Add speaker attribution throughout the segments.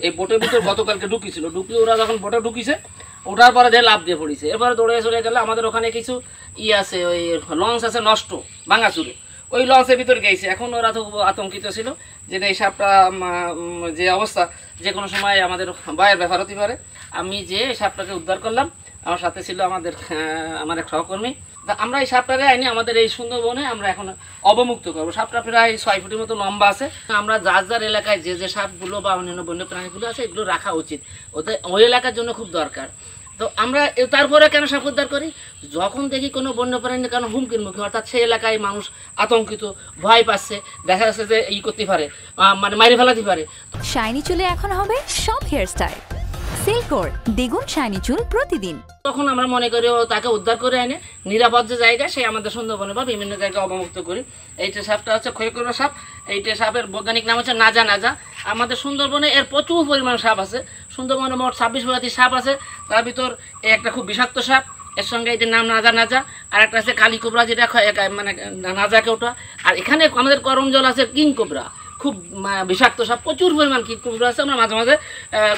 Speaker 1: এই বোটের ভিতর গতকালকে ঢুকিছিল, ঢুকি ওরা যখন বোটে ঢুকিছে ওঠার পরে দিয়ে লাভ দিয়ে পড়িছে। এরপরে দৌড়ে চলে গেলে আমাদের ওখানে কিছু আছে, ওই লঞ্চ আছে নষ্ট ভাঙাচুরে, ওই লঞ্চের ভিতরে গেছে। এখন ওরা তো আতঙ্কিত ছিল যে এই সাপটা যে অবস্থা যে কোনো সময় আমাদের ভয়ের ব্যাপার হতে পারে। আমি যে সাপটাকে উদ্ধার করলাম, আমার সাথে ছিল আমার এক সহকর্মী। তা আমরা এই সাপটাকে আইনি আমাদের এই সুন্দরবনে আমরা এখন অবমুক্ত করবো। সাপটা প্রায় 6 ফুটের মতো লম্বা আছে। আমরা যার যার এলাকায় যে যে সাপগুলো বা অন্যান্য বন্য প্রাণীগুলো আছে এগুলো রাখা উচিত, ওদের ওই এলাকার জন্য খুব দরকার। তো আমরা তারপরে কেন সাপ উদ্ধার করি, যখন দেখি কোনো বন্যপ্রাণী কারণ হুমকির মুখে, অর্থাৎ সেই এলাকায় মানুষ আতঙ্কিত, ভয় পাচ্ছে, দেখা যাচ্ছে যে করতে পারে, মানে মাইরে ফেলাতে পারে।
Speaker 2: শাইনি চুলে এখন হবে সব হেয়ারস্টাইল, সিল্কোর দ্বিগুণ শাইনি চুল প্রতিদিন।
Speaker 1: তখন আমরা মনে করি তাকে উদ্ধার করে এনে নিরাপদ যে জায়গায় সেই আমাদের সুন্দরবনে বা বিভিন্ন জায়গায় অবমুক্ত করি। এইটা সাপটা হচ্ছে খৈকড়া সাপ। এইটা সাপের বৈজ্ঞানিক নাম হচ্ছে নাজা নাজা। আমাদের সুন্দরবনে এর প্রচুর পরিমাণ সাপ আছে। সুন্দরবনে মোট 26 প্রজাতির সাপ আছে। তার ভিতর একটা খুব বিষাক্ত সাপ, এর সঙ্গে এটার নাম নাজা নাজা। আর একটা আছে কালী কোবরা, যেটা মানে নাজা কেউটা। আর এখানে আমাদের করমজল আছে কিং কোবরা, খুব বিষাক্ত সাপ, প্রচুর পরিমাণ কিং কোবরা আছে। আমরা মাঝে মাঝে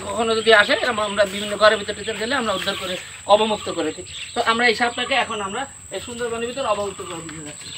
Speaker 1: কখনো যদি আসে আমরা বিভিন্ন ঘরের ভিতর টিতর গেলে আমরা উদ্ধার করে অবমুক্ত করে দিই। তো আমরা এই সাপটাকে এখন আমরা এই সুন্দরবনের ভিতর অবমুক্ত করে দিতে যাচ্ছি।